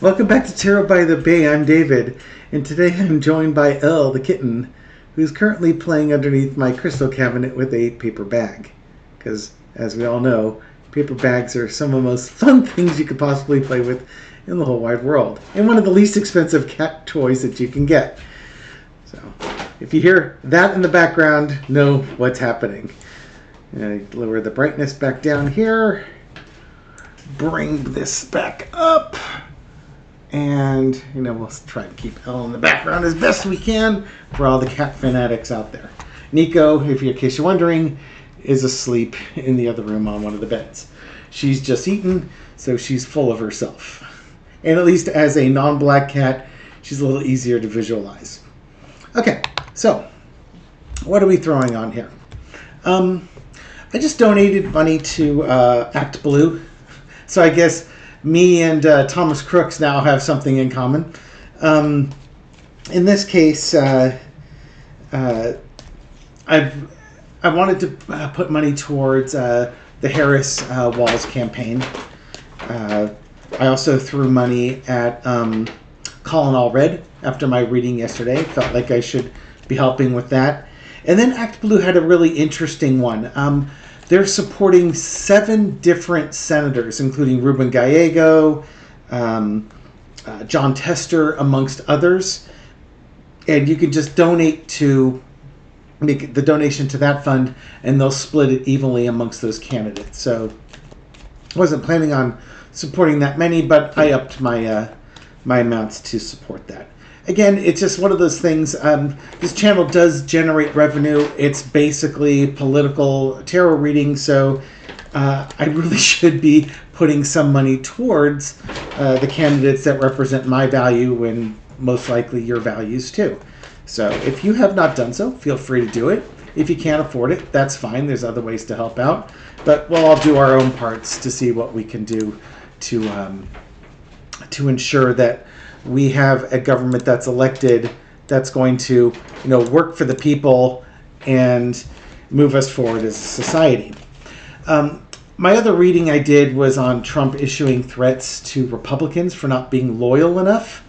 Welcome back to Tarot by the Bay. I'm David, and today I'm joined by Elle, the kitten, who's currently playing underneath my crystal cabinet with a paper bag. Because, as we all know, paper bags are some of the most fun things you could possibly play with in the whole wide world, and one of the least expensive cat toys that you can get. So, if you hear that in the background, know what's happening. I lower the brightness back down here, bring this back up. And, we'll try to keep Elle in the background as best we can for all the cat fanatics out there. Nico, in case you're wondering, is asleep in the other room on one of the beds. She's just eaten, so she's full of herself. And at least as a non-black cat, she's a little easier to visualize. Okay, so what are we throwing on here? I just donated money to Act Blue. So I guess me and Thomas Crooks now have something in common. In this case, I wanted to put money towards the Harris Walls campaign. I also threw money at Colin Allred after my reading yesterday. Felt like I should be helping with that. And then Act Blue had a really interesting one. They're supporting 7 different senators, including Ruben Gallego, John Tester, amongst others. And you can just donate to make the donation to that fund, and they'll split it evenly amongst those candidates. So I wasn't planning on supporting that many, but I upped my my amounts to support that. Again, it's just one of those things. This channel does generate revenue. It's basically political tarot reading, so I really should be putting some money towards the candidates that represent my value and most likely your values too. So if you have not done so, feel free to do it. If you can't afford it, that's fine. There's other ways to help out. But we'll all do our own parts to see what we can do to ensure that we have a government that's elected that's going to, work for the people and move us forward as a society. My other reading I did was on Trump issuing threats to Republicans for not being loyal enough.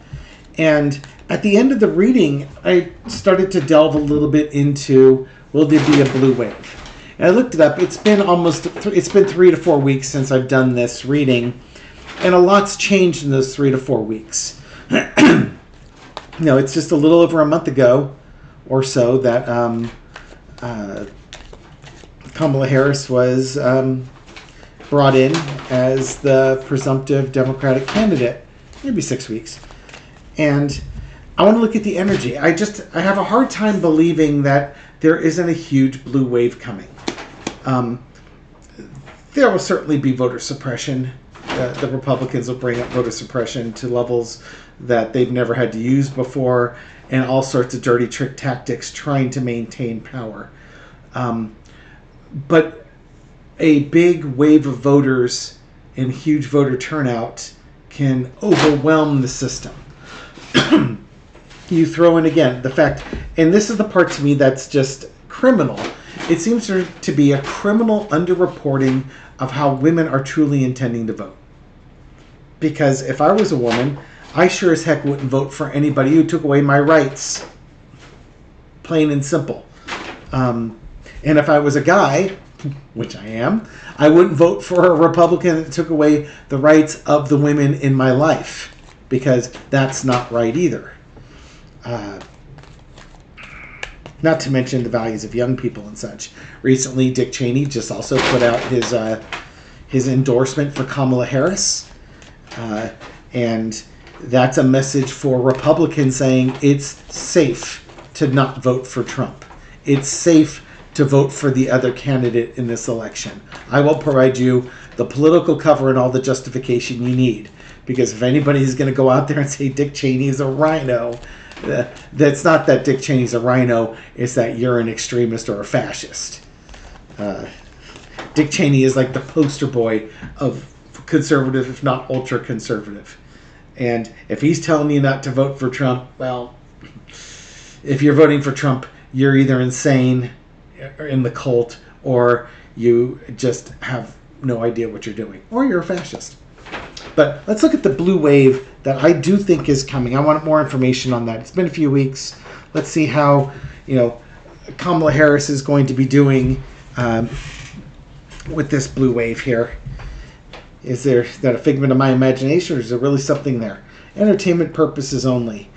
And at the end of the reading, I started to delve a little bit into, will there be a blue wave? And I looked it up. It's been 3 to 4 weeks since I've done this reading. And a lot's changed in those 3 to 4 weeks. It's just a little over a month ago or so that Kamala Harris was brought in as the presumptive Democratic candidate. Maybe 6 weeks. And I want to look at the energy. I have a hard time believing that there isn't a huge blue wave coming. There will certainly be voter suppression. The Republicans will bring up voter suppression to levels that they've never had to use before, and all sorts of dirty trick tactics trying to maintain power. But a big wave of voters and huge voter turnout can overwhelm the system. You throw in again the fact, and this is the part to me that's just criminal. It seems to be a criminal underreporting of how women are truly intending to vote. Because if I was a woman, I sure as heck wouldn't vote for anybody who took away my rights. Plain and simple. And if I was a guy, which I am, I wouldn't vote for a Republican that took away the rights of the women in my life. Because that's not right either. Not to mention the values of young people and such. Recently, Dick Cheney just also put out his endorsement for Kamala Harris. And that's a message for Republicans saying it's safe to not vote for Trump. It's safe to vote for the other candidate in this election. I will provide you the political cover and all the justification you need. Because if anybody is going to go out there and say Dick Cheney is a rhino, that's not that Dick Cheney's a rhino, it's that you're an extremist or a fascist. Dick Cheney is like the poster boy of conservative, if not ultra-conservative. And if he's telling you not to vote for Trump, well, if you're voting for Trump, you're either insane or in the cult, or you just have no idea what you're doing, or you're a fascist. But let's look at the blue wave that I do think is coming. I want more information on that. It's been a few weeks. Let's see how, Kamala Harris is going to be doing with this blue wave here. Is that a figment of my imagination, or is there really something there? Entertainment purposes only.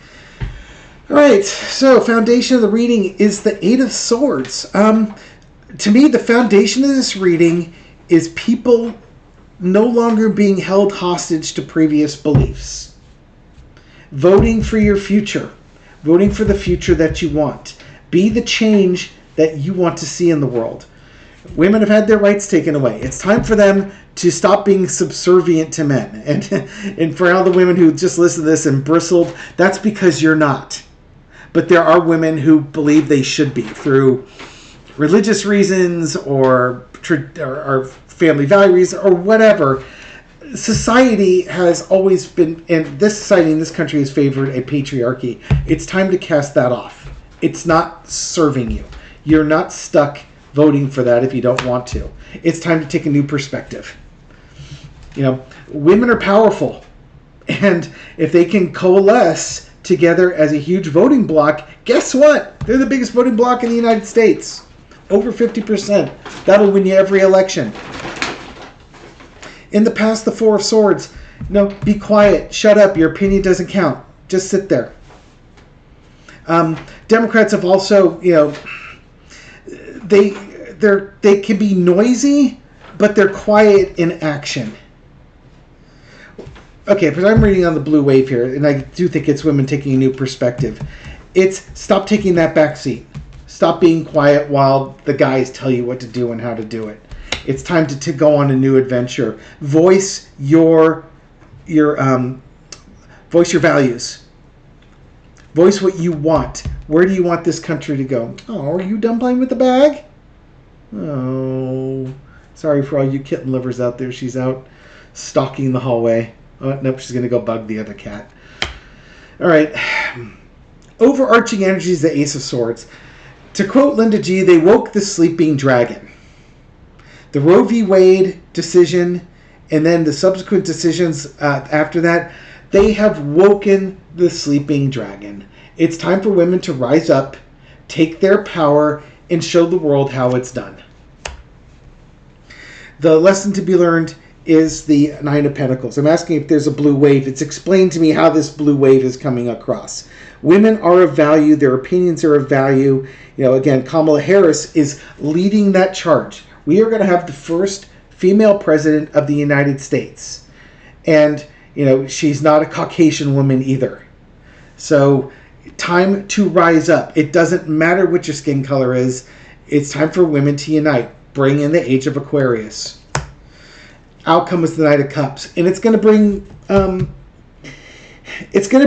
All right, so foundation of the reading is the Eight of Swords. To me, the foundation of this reading is people no longer being held hostage to previous beliefs. Voting for your future. Voting for the future that you want. Be the change that you want to see in the world. Women have had their rights taken away. It's time for them to stop being subservient to men. And for all the women who just listened to this and bristled, that's because you're not. But there are women who believe they should be through religious reasons or family value reasons or whatever. Society has always been, and this society in this country has favored a patriarchy. It's time to cast that off. It's not serving you. You're not stuck voting for that if you don't want to. It's time to take a new perspective. Women are powerful. And if they can coalesce together as a huge voting bloc, guess what? They're the biggest voting bloc in the United States. Over 50%. That'll win you every election. In the past, the Four of Swords. Be quiet. Shut up. Your opinion doesn't count. Just sit there. Democrats have also, they can be noisy, but they're quiet in action. Okay, but I'm reading on the blue wave here, and I do think it's women taking a new perspective. It's stop taking that back seat. Stop being quiet while the guys tell you what to do and how to do it. It's time to go on a new adventure. Voice your values. Voice what you want. Where do you want this country to go? Oh, are you done playing with the bag? Oh, sorry for all you kitten lovers out there. She's out stalking the hallway. Oh, nope, she's going to go bug the other cat. All right. Overarching energy is the Ace of Swords. To quote Linda G., they woke the sleeping dragon. The Roe v. Wade decision and then the subsequent decisions after that, they have woken the sleeping dragon. It's time for women to rise up, take their power, and show the world how it's done. The lesson to be learned is the Nine of Pentacles. I'm asking if there's a blue wave. It's explained to me how this blue wave is coming across. Women are of value. Their opinions are of value. Again, Kamala Harris is leading that charge. We are going to have the first female president of the United States. And, she's not a Caucasian woman either. So, time to rise up. It doesn't matter what your skin color is. It's time for women to unite. Bring in the Age of Aquarius. Outcome is the Knight of Cups, and it's going to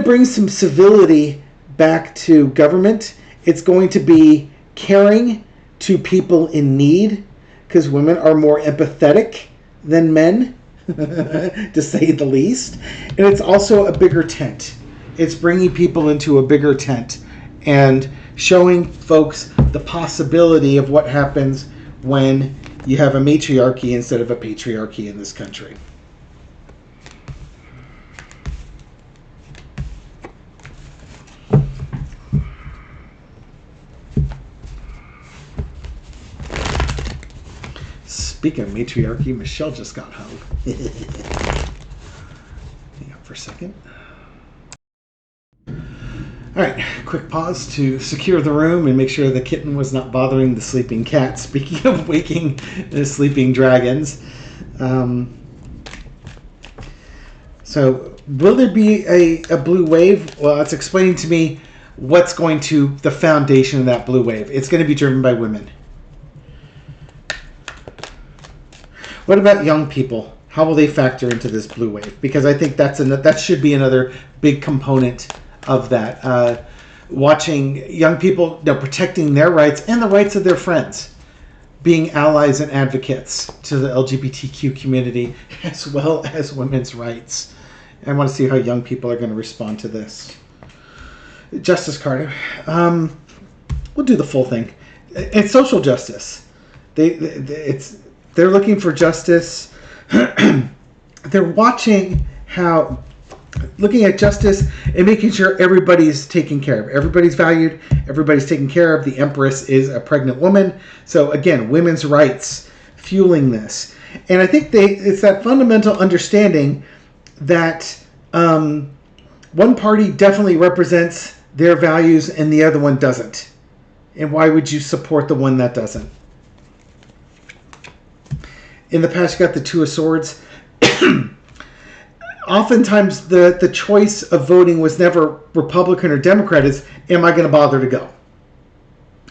bring some civility back to government. It's going to be caring to people in need, because women are more empathetic than men, to say the least. And it's also a bigger tent. It's bringing people into a bigger tent and showing folks the possibility of what happens when you have a matriarchy instead of a patriarchy in this country. Speaking of matriarchy, Michelle just got home. Hang on for a second. All right, quick pause to secure the room and make sure the kitten was not bothering the sleeping cat. Speaking of waking the sleeping dragons. So, will there be a blue wave? Well, it's explaining to me what's going to the foundation of that blue wave. It's going to be driven by women. What about young people? How will they factor into this blue wave? Because I think that should be another big component of that. Watching young people protecting their rights and the rights of their friends, being allies and advocates to the LGBTQ community as well as women's rights. I want to see how young people are going to respond to this. Justice card. We'll do the full thing. It's social justice. They're looking for justice they're watching how, looking at justice and making sure everybody's taken care of. Everybody's valued. Everybody's taken care of. The Empress is a pregnant woman. So again, women's rights fueling this. And I think it's that fundamental understanding that one party definitely represents their values and the other one doesn't. And why would you support the one that doesn't? In the past, you got the Two of Swords. Oftentimes, the choice of voting was never Republican or Democrat. It's, am I going to bother to go?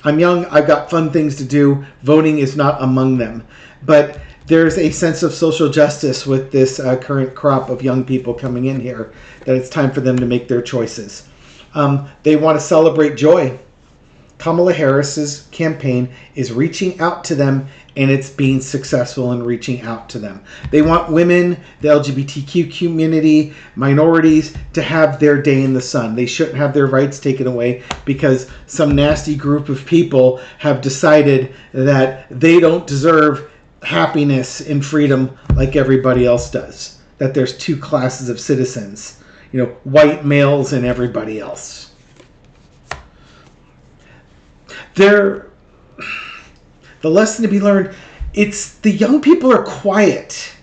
I'm young. I've got fun things to do. Voting is not among them. But there's a sense of social justice with this current crop of young people coming in here, that it's time for them to make their choices. They want to celebrate joy. Kamala Harris's campaign is reaching out to them, and it's being successful in reaching out to them. They want women, the LGBTQ community, minorities to have their day in the sun. They shouldn't have their rights taken away because some nasty group of people have decided that they don't deserve happiness and freedom like everybody else does. That there's two classes of citizens, white males and everybody else. The lesson to be learned, it's the young people are quiet.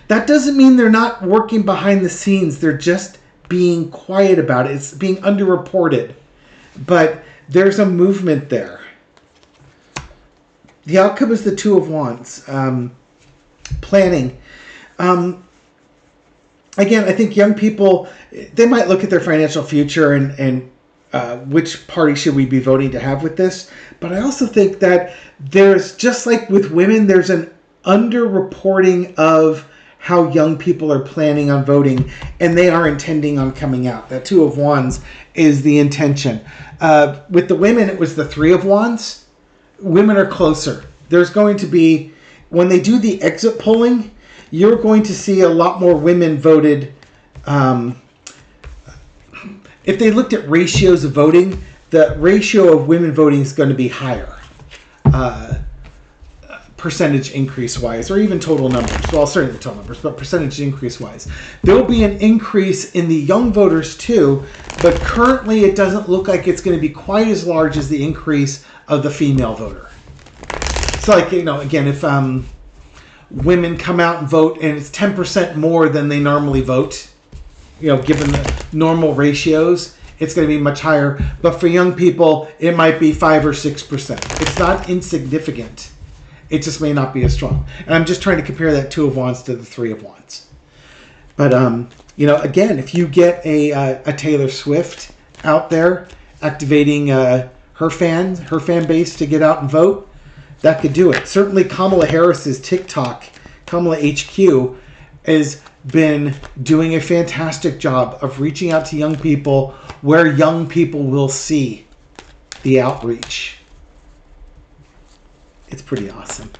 That doesn't mean they're not working behind the scenes. They're just being quiet about it. It's being underreported. But there's a movement there. The outcome is the Two of Wands. Planning. Again, I think young people, they might look at their financial future and which party should we be voting to have with this. But I also think that there's, just like with women, there's an underreporting of how young people are planning on voting, and they are intending on coming out. That Two of Wands is the intention. With the women, it was the Three of Wands. Women are closer. There's going to be, when they do the exit polling, you're going to see a lot more women voted. If they looked at ratios of voting, the ratio of women voting is going to be higher, percentage increase-wise, or even total numbers. Well, certainly total numbers, but percentage increase-wise. There will be an increase in the young voters too, but currently it doesn't look like it's going to be quite as large as the increase of the female voter. It's like, again, if women come out and vote and it's 10% more than they normally vote, given the normal ratios, it's going to be much higher. But for young people, it might be 5 or 6%. It's not insignificant. It just may not be as strong. And I'm just trying to compare that Two of Wands to the Three of Wands. But, again, if you get a Taylor Swift out there activating her fan base to get out and vote, that could do it. Certainly Kamala Harris's TikTok, Kamala HQ, has been doing a fantastic job of reaching out to young people where young people will see the outreach. It's pretty awesome.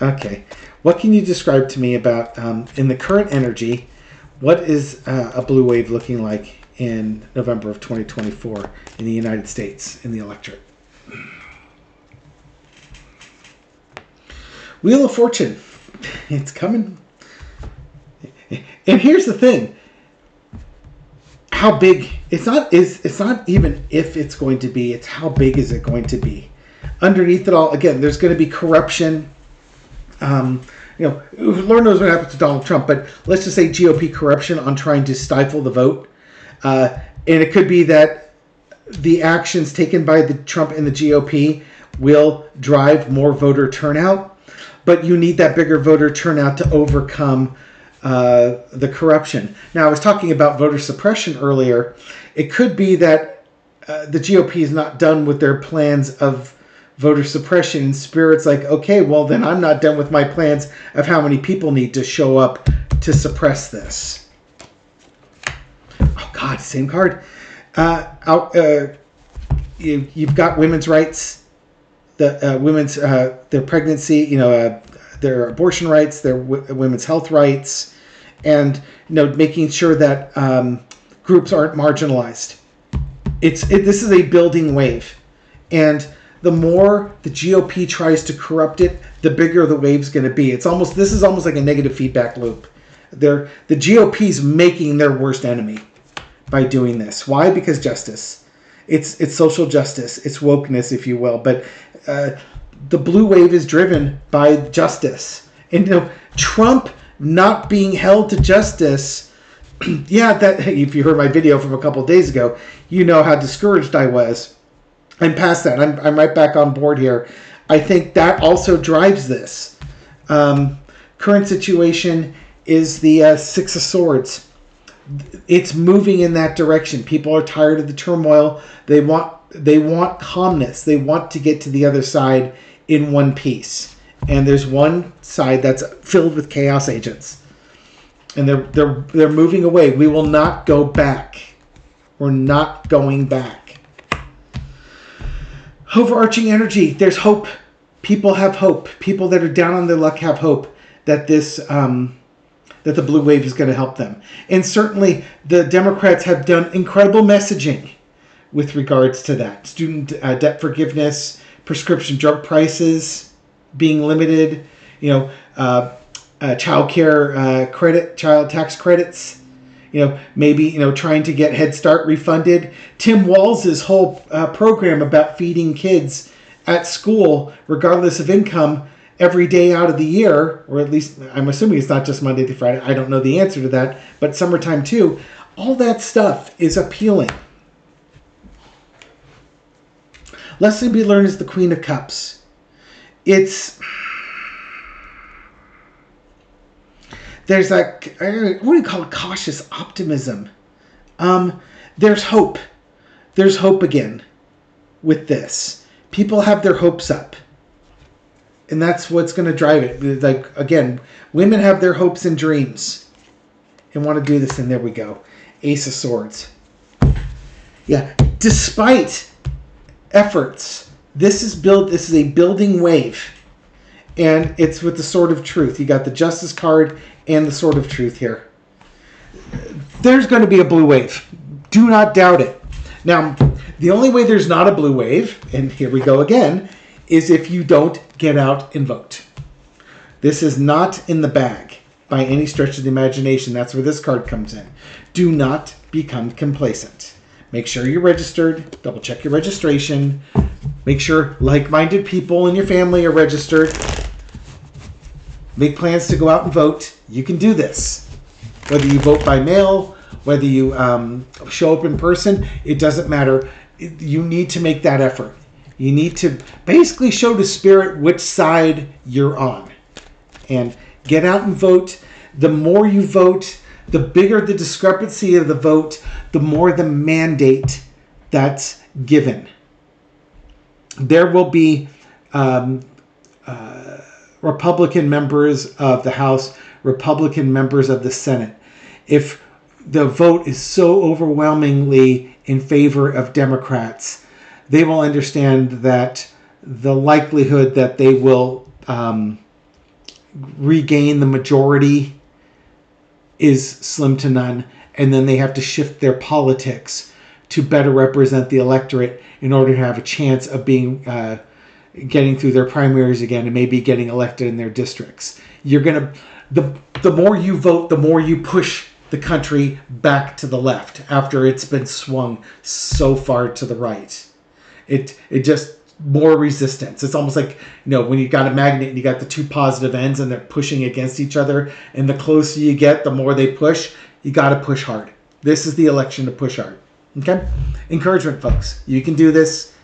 Okay. What can you describe to me about, in the current energy, what is a blue wave looking like in November of 2024 in the United States, in the electorate? Wheel of Fortune. It's coming. And here's the thing. How big? It's not even if it's going to be, it's how big is it going to be. Underneath it all, again, there's going to be corruption. Lord knows what happens to Donald Trump, but let's just say GOP corruption on trying to stifle the vote. And it could be that the actions taken by the Trump and the GOP will drive more voter turnout. But you need that bigger voter turnout to overcome the corruption. Now, I was talking about voter suppression earlier. It could be that the GOP is not done with their plans of voter suppression. And Spirit's like, okay, well, then I'm not done with my plans of how many people need to show up to suppress this. Oh, God, same card. You've got women's rights. The women's their pregnancy, their abortion rights, their women's health rights, and making sure that groups aren't marginalized. This is a building wave, and the more the GOP tries to corrupt it, the bigger the wave's going to be. This is almost like a negative feedback loop. The GOP's making their worst enemy by doing this. Why? Because justice. It's social justice. It's wokeness, if you will. But the blue wave is driven by justice. And Trump not being held to justice. Yeah, that if you heard my video from a couple of days ago, you know how discouraged I was. I'm past that. I'm right back on board here. I think that also drives this. Current situation is the Six of Swords. It's moving in that direction. People are tired of the turmoil. They want calmness. They want to get to the other side in one piece. And there's one side that's filled with chaos agents. And they're moving away. We will not go back. We're not going back. Overarching energy. There's hope. People have hope. People that are down on their luck have hope that this that the blue wave is going to help them. And certainly the Democrats have done incredible messaging with regards to that. Student debt forgiveness, prescription drug prices being limited, child care credit, child tax credits, maybe, trying to get Head Start refunded. Tim Walz's whole program about feeding kids at school, regardless of income, every day out of the year, or at least I'm assuming it's not just Monday through Friday. I don't know the answer to that, but summertime too. All that stuff is appealing. Lesson to be learned is the Queen of Cups. There's that, what do you call it, cautious optimism. There's hope. There's hope again with this. People have their hopes up. And that's what's going to drive it. Like, again, women have their hopes and dreams and want to do this. And there we go. Ace of Swords. Yeah. Despite efforts, this is a building wave. And it's with the Sword of Truth. You got the Justice card and the Sword of Truth here. There's going to be a blue wave. Do not doubt it. Now, the only way there's not a blue wave, and here we go again, is if you don't get out and vote. This is not in the bag by any stretch of the imagination. That's where this card comes in. Do not become complacent. Make sure you're registered. Double check your registration. Make sure like-minded people in your family are registered. Make plans to go out and vote. You can do this. Whether you vote by mail, whether you show up in person, it doesn't matter. You need to make that effort. You need to basically show the spirit which side you're on. And get out and vote. The more you vote, the bigger the discrepancy of the vote, the more the mandate that's given. There will be Republican members of the House, Republican members of the Senate. If the vote is so overwhelmingly in favor of Democrats, they will understand that the likelihood that they will regain the majority is slim to none. And then they have to shift their politics to better represent the electorate in order to have a chance of being getting through their primaries again and maybe getting elected in their districts. You're going to, the more you vote, the more you push the country back to the left after it's been swung so far to the right. It just more resistance. It's almost like, when you've got a magnet and you got the two positive ends and they're pushing against each other, and the closer you get, the more they push. You got to push hard. This is the election to push hard. Okay? Encouragement, folks. You can do this.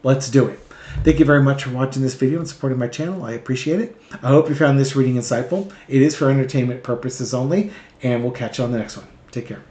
Let's do it. Thank you very much for watching this video and supporting my channel. I appreciate it. I hope you found this reading insightful. It is for entertainment purposes only, and we'll catch you on the next one. Take care.